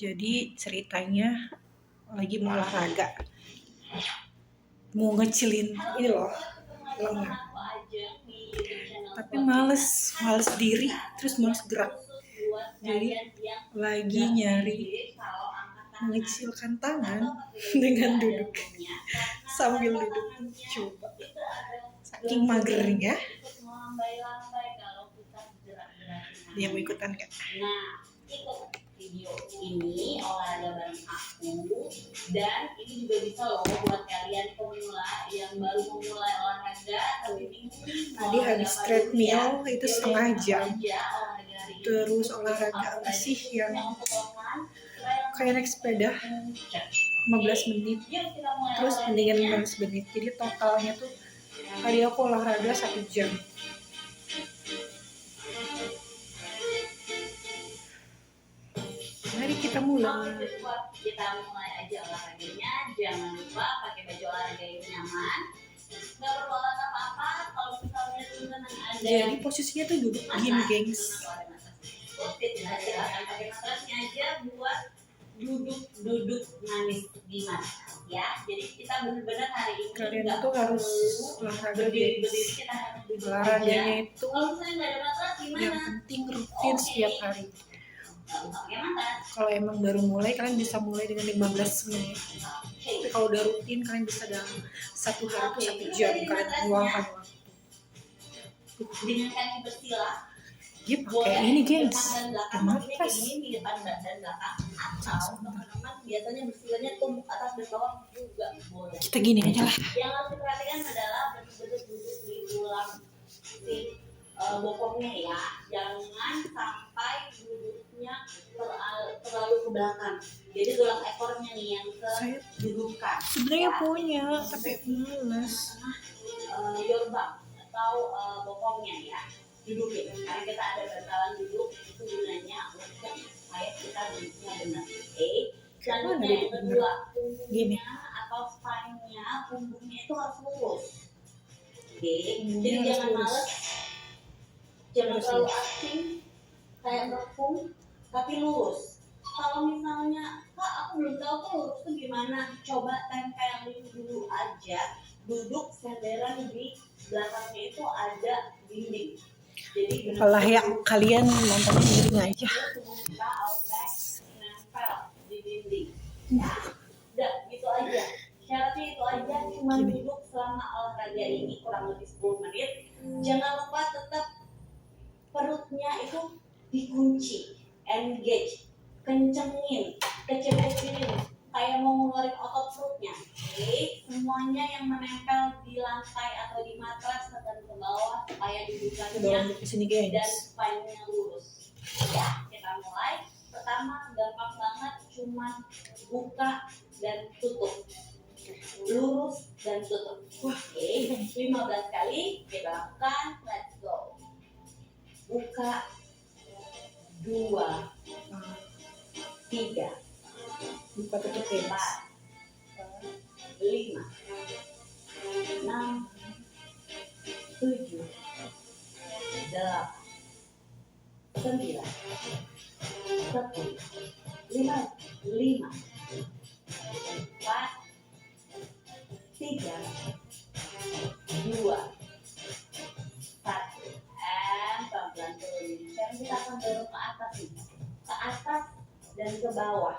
Jadi ceritanya lagi mau olahraga, mau ngecilin ini loh lengan, tapi males diri, terus males gerak. Jadi lagi nyari mengecilkan tangan dengan duduk, sambil duduk. Coba, saking magernya. Dia mau ikutan gak? Video ini olahraga bareng aku, dan ini juga bisa loh buat kalian pemula yang baru memulai olahraga tapi bingung. Tadi habis treadmill itu setengah jam, terus olahraga apa sih yang kayak naik sepeda 15 menit, terus mendingan 15 menit. Jadi totalnya tuh tadi aku olahraga 1 jam. Mari kita mulai. Kita mulai aja olahraganya. Jangan lupa pakai baju olahraga yang nyaman. Nggak perlu alat apa-apa. Kalau misalnya teman-teman ada. Jadi posisinya tuh duduk gini, gengs. Pakai matrasnya aja buat duduk manis gimana ya. Jadi kita benar-benar hari ini kalian tuh harus olahraga, gengs. Olahraganya itu yang penting rutin setiap hari. Kalau emang baru mulai, kalian bisa mulai dengan 15 menit. Tapi kalau udah rutin, kalian bisa dalam 1 hari itu 1 jam kalian luangkan waktu. Dengan kaki bersilah. Dia pakai ini, gengs. Matras. Di depan dan belakang. Atau teman-teman biasanya bersilahnya tumbuk atas dan bawah juga boleh. Kita gini aja lah. Yang harus diperhatikan adalah betul-betul duduk di tulang si bokongnya ya. Jangan sampai duduknya terlalu ke belakang. Jadi tulang ekornya nih yang kedudukan. Sebenarnya punya, tapi males. Yorbang atau bokongnya ya. Dudukin. Karena kita ada bantalan duduk, itu gunanya untuk supaya kita duduknya benar. Oke. Selanjutnya yang kedua, punggungnya atau spine-nya, punggungnya itu harus lurus. Oke. Jadi jangan males. Jangan terlalu asing kayak ngepung, tapi lurus. Kalau misalnya, Kak aku belum tahu tuh lurus tuh gimana, coba tempelin dulu aja. Duduk senderan di belakangnya itu ada dinding. Jadi Alah ya, kalian nontonnya miring aja. Kita nempel di dinding. Ya, udah gitu aja. Syaratnya itu aja, cuma duduk selama olahraga ini kurang lebih 10 menit. Jangan lupa tetap perutnya itu dikunci, engage, kencengin, kecil-kecilin, kayak mau ngeluarin otot perutnya. Oke, semuanya yang menempel di lantai atau di matras tekan ke bawah supaya dudukannya dan spine-nya lurus. Ya, kita mulai. Pertama, gampang banget, cuma buka dan tutup. Lurus dan tutup. Oke, 15 kali kita lakukan. Let's go. Buka 2 3 Buka tutup, 4 5 6 7 8 9 10 5 4 3 2 1. Pelan-pelan turunin. Sekarang kita akan dorong ke atas nih, ke atas dan ke bawah.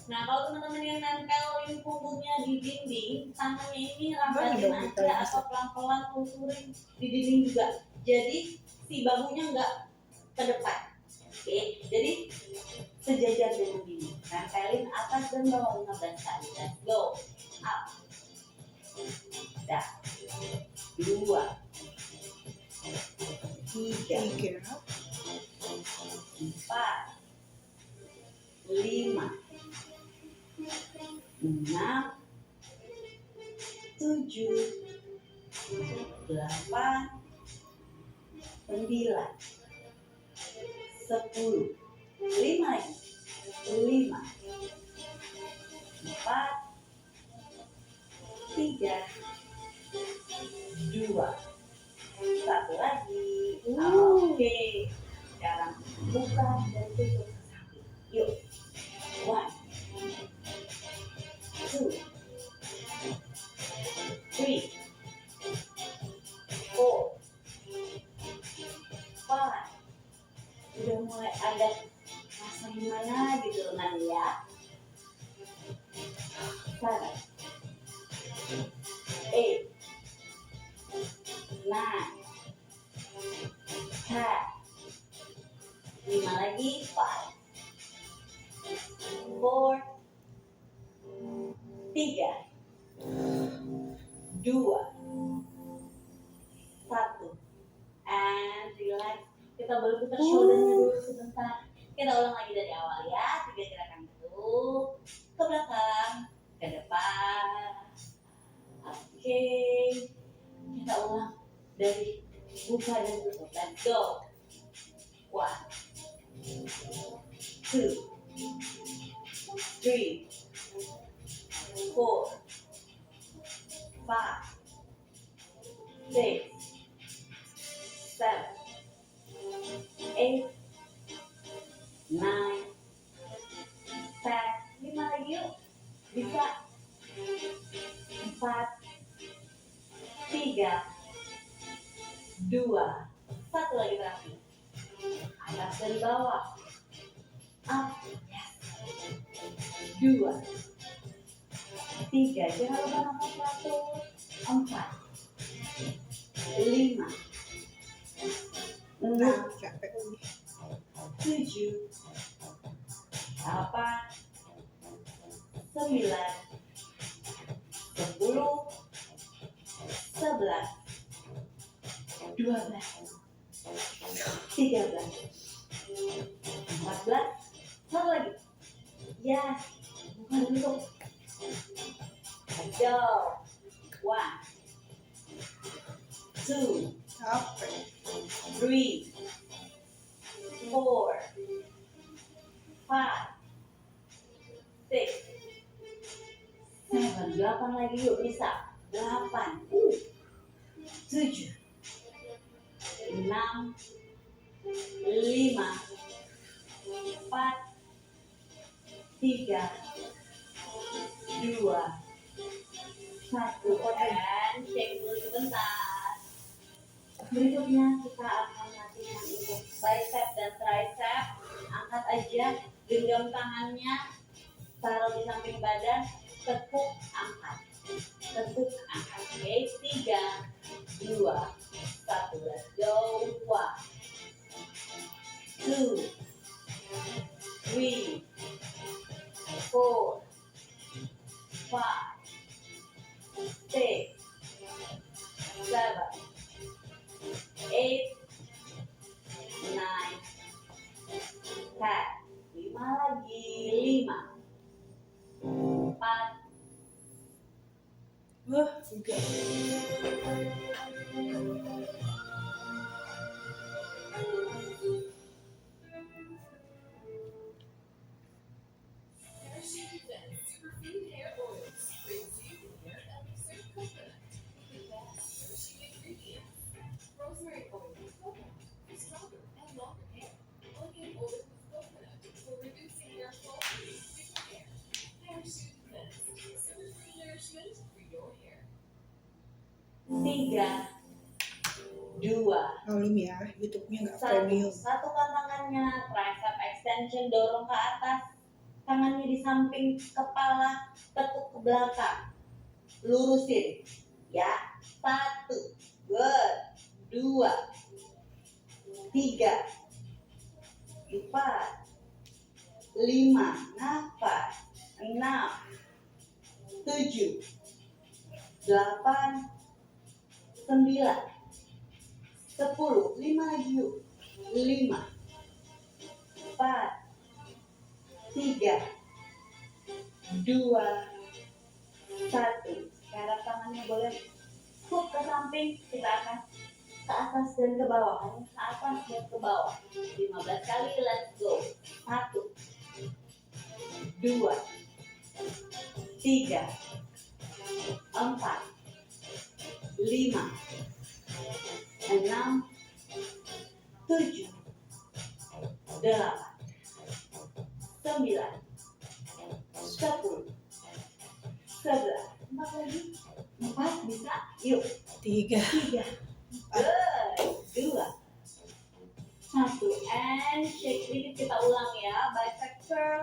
Nah, kalau teman-teman yang nempelin punggungnya di dinding, tangannya ini rambatin aja atau pelan-pelan lusurin di dinding juga. Jadi si bahunya nggak ke depan. Oke, jadi sejajar dengan ini. Nempelin atas dan bawah 15 kali. Let's go. Up. Dah. 2 3 4 5 6 7 8 9 10 5 lagi 5 4 3 2 1 lagi. Oke. Sekarang buka dan tutup kaki. Yuk. gimana gitu nanti ya. 7, 8, 9, 10. 5 lagi. 5, 4, 3, 2, 1. And relax. Kita boleh putar shouldernya dulu sebentar. Kita ulang lagi dari awal ya. 3 gerakan itu. Ke belakang, ke depan. Oke. Kita ulang dari buka dan tutup. Let's go. 1, 2, 3, 4, 5, 6, 7, 8, 9, 10. 5 lagi yuk. Bisa. 4, 3, 2, 1 lagi terakhir. Atas dan bawah. Up. Yes. 2, 3. Jangan lupa nafas teratur. 4, 5, 6, Capek ini. 7, 8, 9, 10, 11, 12, 13, 14. Satu lagi. Ya, bukan dulu. Let's go. 1, 2, Capek. 3, 4, 5, 6, 7. 8 lagi yuk, bisa. 8, 7, 6, 5, 4, 3, 2, 1. And shake dulu sebentar. Berikutnya kita akan latihan untuk bicep dan tricep. Angkat aja, genggam tangannya, taruh di samping badan, tekuk, angkat. Tekuk, angkat. Oke, 3, 2, 1. Let's go. 1, 2, 3, 4, 5, 6, 7, 8, 9, 10. 5 lagi. 5, 4, Wah, juga. Tiga, 2, Malum ya, YouTube-nya nggak 1. premium. Satukan tangannya, tricep extension, dorong ke atas. Tangannya di samping kepala, tekuk ke belakang. Lurusin. Ya. 1, good. 2, 3, 4, 5, nafas. 6, 7, 8, 9, 10. 5 lagi yuk. 5, 4, 3, 2, 1. Sekarang tangannya boleh hook ke samping. Kita akan ke atas dan ke bawah. Hanya ke atas dan ke bawah. 15 kali. Let's go. 1, 2, 3, 4, 5, 6, 7, 8, 9, 10, 11. 4 lagi. 4 bisa. Yuk. 3. 3, good. 2, 1. And shake dikit, kita ulang ya. Bicep curl,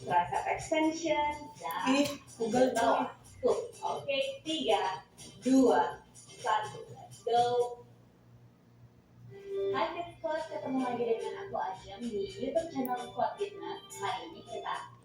tricep extension, dan Google bawah. Tuh, oke, 3, 2, 1, let's go. Hai Fit Squad, ketemu lagi dengan aku Ajeng di YouTube channel Squad Fitness. Hari ini kita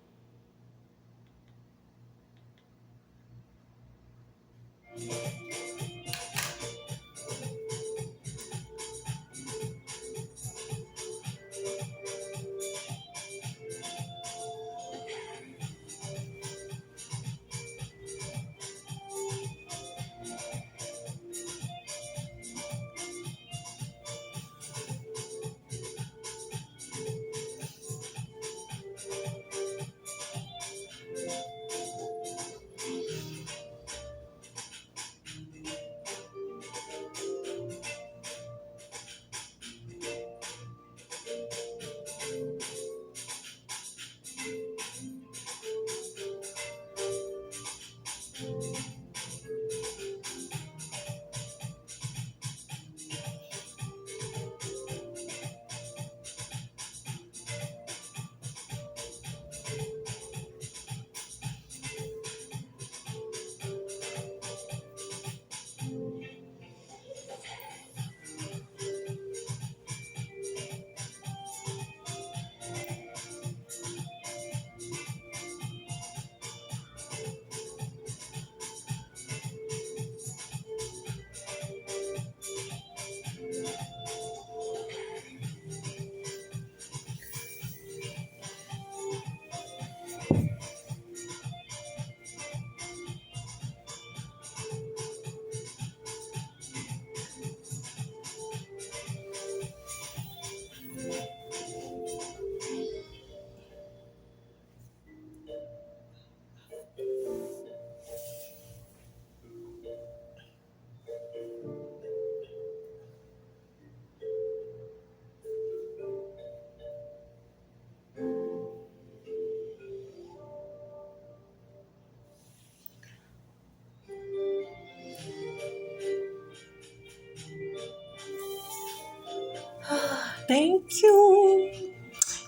Thank you.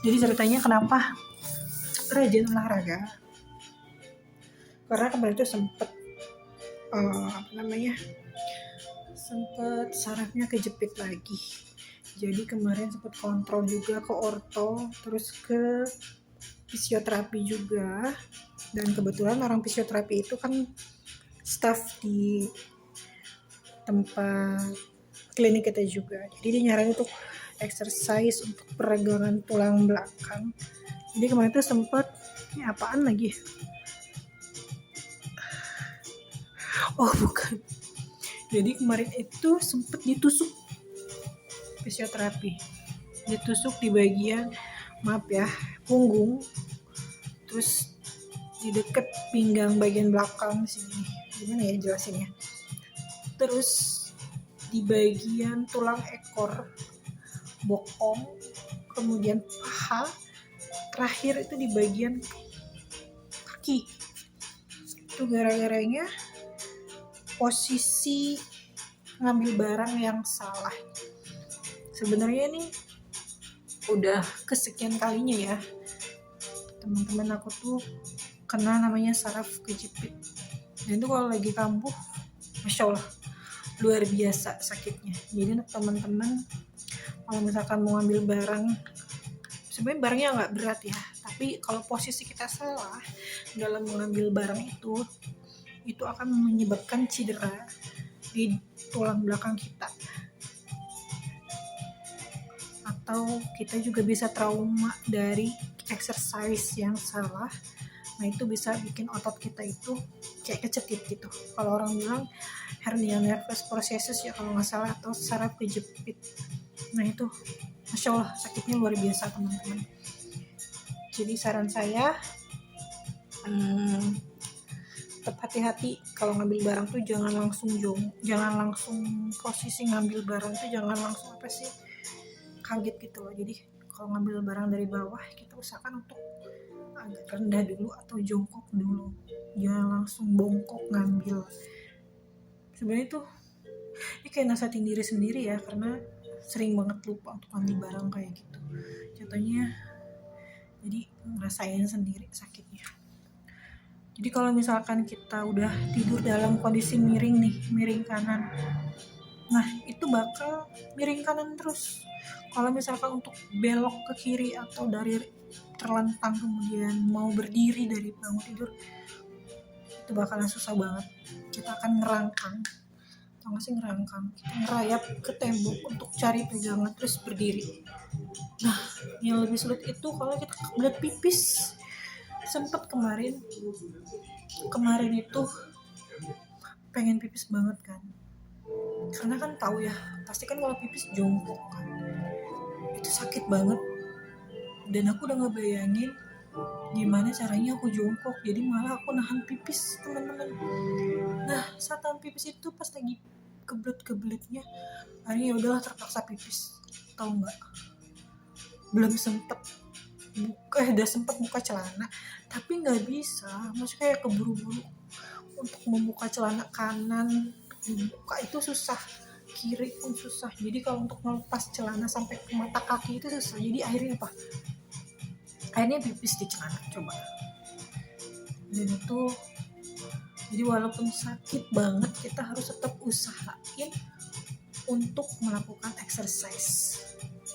Jadi ceritanya kenapa rajin olahraga? Karena kemarin itu sempet sarafnya kejepit lagi. Jadi kemarin sempet kontrol juga ke orto, terus ke fisioterapi juga. Dan kebetulan orang fisioterapi itu kan staff di tempat klinik kita juga. Jadi dia nyaranin untuk exercise untuk peregangan tulang belakang. Jadi kemarin tuh sempet, ini apaan lagi? Oh bukan. Jadi kemarin itu sempet ditusuk fisioterapi. Ditusuk di bagian, punggung. Terus di deket pinggang bagian belakang sini. Gimana ya jelasinnya? Terus di bagian tulang ekor, bokong, kemudian paha, terakhir itu di bagian kaki. Itu gara-garanya posisi ngambil barang yang salah. Sebenarnya ini udah kesekian kalinya ya teman-teman aku tuh kena namanya saraf kejepit. Dan itu kalau lagi kambuh, masya Allah, luar biasa sakitnya. Jadi teman-teman kalau misalkan mau ambil barang, sebenarnya barangnya nggak berat ya, tapi kalau posisi kita salah dalam mengambil barang itu akan menyebabkan cedera di tulang belakang kita, atau kita juga bisa trauma dari exercise yang salah. Nah itu bisa bikin otot kita itu kayak kecekit gitu. Kalau orang bilang hernia nervous processus ya kalau nggak salah, atau saraf kejepit. Nah itu masya Allah sakitnya luar biasa teman-teman. Jadi saran saya tetap hati-hati kalau ngambil barang tuh jangan langsung posisi ngambil barang tuh jangan langsung kaget gitu loh. Jadi kalau ngambil barang dari bawah kita usahakan untuk agak rendah dulu atau jongkok dulu, jangan langsung bongkok ngambil. Sebenarnya tuh ini kayak nasehatin diri sendiri ya, karena sering banget lupa untuk ngambil barang kayak gitu. Contohnya jadi ngerasain sendiri sakitnya. Jadi kalau misalkan kita udah tidur dalam kondisi miring nih, miring kanan, nah itu bakal miring kanan terus. Kalau misalkan untuk belok ke kiri atau dari terlentang kemudian mau berdiri dari bangun tidur, itu bakalan susah banget. Kita akan ngerangkang, tau gak sih ngerangkang, kita ngerayap ke tembok untuk cari pegangan terus berdiri. Nah yang lebih sulit itu kalau kita kebelet pipis. Sempet kemarin itu pengen pipis banget kan, karena kan tahu ya pasti kan kalau pipis jongkok kan, itu sakit banget. Dan aku udah ngebayangin gimana caranya aku jongkok, jadi malah aku nahan pipis teman-teman. Nah saat nahan pipis itu pas lagi kebelet-kebelitnya, akhirnya udahlah terpaksa pipis. Tahu nggak, belum sempet udah sempet buka celana tapi nggak bisa, maksudnya kayak keburu-buru untuk membuka celana kanan dibuka itu susah, kiri pun susah. Jadi kalau untuk melepas celana sampai ke mata kaki itu susah. Jadi akhirnya apa? Akhirnya pipis di celana coba. Dan itu jadi walaupun sakit banget kita harus tetap usahain untuk melakukan exercise.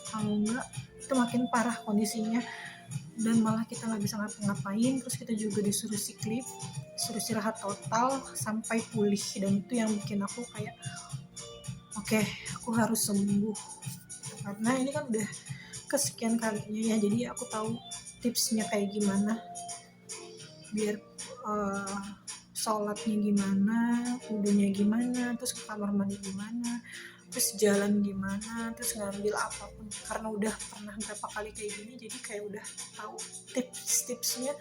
Kalau enggak itu makin parah kondisinya dan malah kita nggak bisa ngapa-ngapain. Terus kita juga disuruh sick-leave, disuruh istirahat total sampai pulih. Dan itu yang bikin aku kayak oke, aku harus sembuh, karena ini kan udah kesekian kalinya ya. Jadi aku tahu tipsnya kayak gimana biar sholatnya gimana, wudunya gimana, terus ke kamar mandi gimana, terus jalan gimana, terus ngambil apapun. Karena udah pernah berapa kali kayak gini, jadi kayak udah tahu tips-tipsnya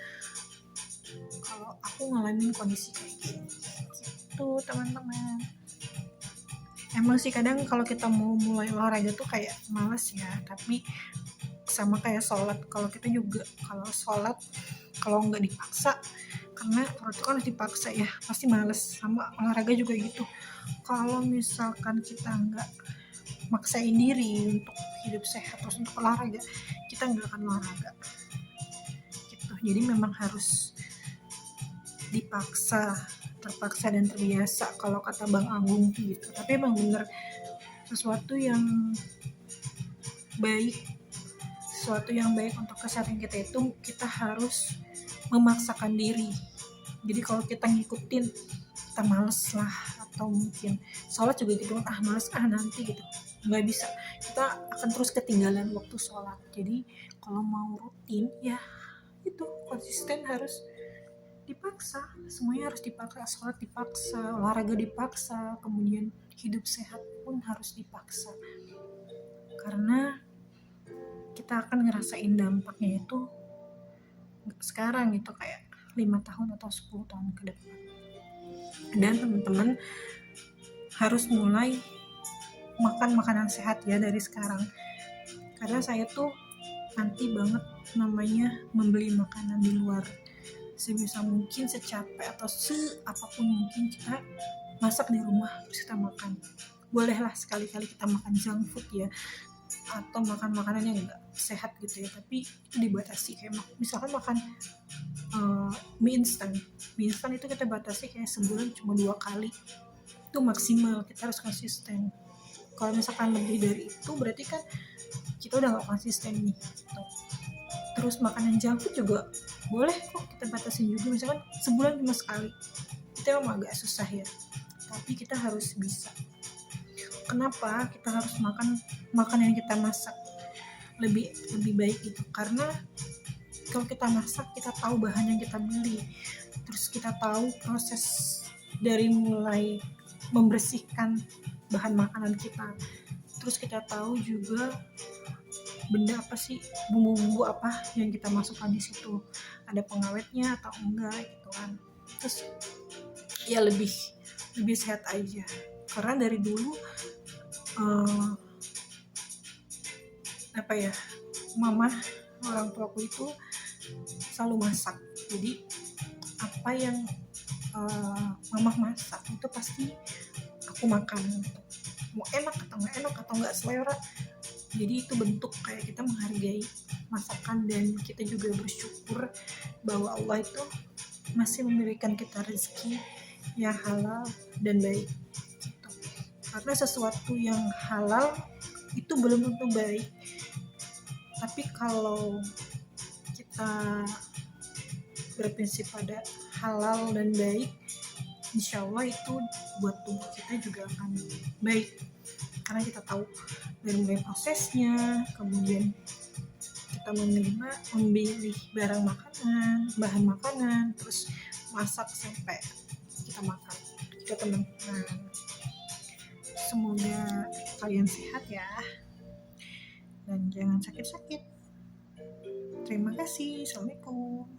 kalau aku ngalamin kondisi kayak gini gitu teman-teman. Emang sih kadang kalau kita mau mulai olahraga tuh kayak malas ya, tapi sama kayak sholat, kalau kita juga kalau sholat kalau nggak dipaksa, karena kalau itu kan harus dipaksa ya pasti males. Sama olahraga juga gitu, kalau misalkan kita nggak maksain diri untuk hidup sehat terus untuk olahraga, kita nggak akan olahraga gitu. Jadi memang harus dipaksa, terpaksa dan terbiasa kalau kata Bang Agung gitu. Tapi emang bener, sesuatu yang baik untuk kesehatan kita itu kita harus memaksakan diri. Jadi kalau kita ngikutin, kita males lah, atau mungkin sholat juga gitu, males nanti gitu, nggak bisa, kita akan terus ketinggalan waktu sholat. Jadi kalau mau rutin ya itu konsisten, harus dipaksa, semuanya harus dipaksa. Sholat dipaksa, olahraga dipaksa, kemudian hidup sehat pun harus dipaksa, karena kita akan ngerasain dampaknya itu nggak sekarang gitu, kayak 5 tahun atau 10 tahun ke depan. Dan teman-teman harus mulai makan makanan sehat ya dari sekarang, karena saya tuh anti banget namanya membeli makanan di luar. Sebisa mungkin, secapek atau apapun mungkin, kita masak di rumah terus kita makan. Bolehlah sekali-kali kita makan junk food ya, atau makan makanan yang enggak sehat gitu ya, tapi itu dibatasi. Kayak misalkan makan mie instan itu kita batasi kayak sebulan cuma 2 kali, itu maksimal. Kita harus konsisten. Kalau misalkan lebih dari itu berarti kan kita udah gak konsisten nih gitu. Terus makanan junk food juga boleh kok kita batasin juga, misalkan sebulan cuma sekali. Itu emang agak susah ya, tapi kita harus bisa. Kenapa kita harus makan makanan yang kita masak lebih baik gitu? Karena kalau kita masak, kita tahu bahan yang kita beli, terus kita tahu proses dari mulai membersihkan bahan makanan kita, terus kita tahu juga benda apa sih, bumbu-bumbu apa yang kita masukkan di situ, ada pengawetnya atau enggak gitu kan. Terus ya lebih sehat aja, karena dari dulu mama, orang tuaku itu selalu masak. Jadi apa yang mama masak itu pasti aku makan, mau enak atau nggak selera. Jadi itu bentuk kayak kita menghargai masakan, dan kita juga bersyukur bahwa Allah itu masih memberikan kita rezeki yang halal dan baik gitu. Karena sesuatu yang halal itu belum tentu baik, tapi kalau kita berprinsip pada halal dan baik, insya Allah itu buat tubuh kita juga akan baik, karena kita tahu dari mulai prosesnya, kemudian kita memilih bahan makanan, terus masak sampai kita makan, kita teman-teman. Semoga kalian sehat ya, dan jangan sakit-sakit. Terima kasih. Assalamualaikum.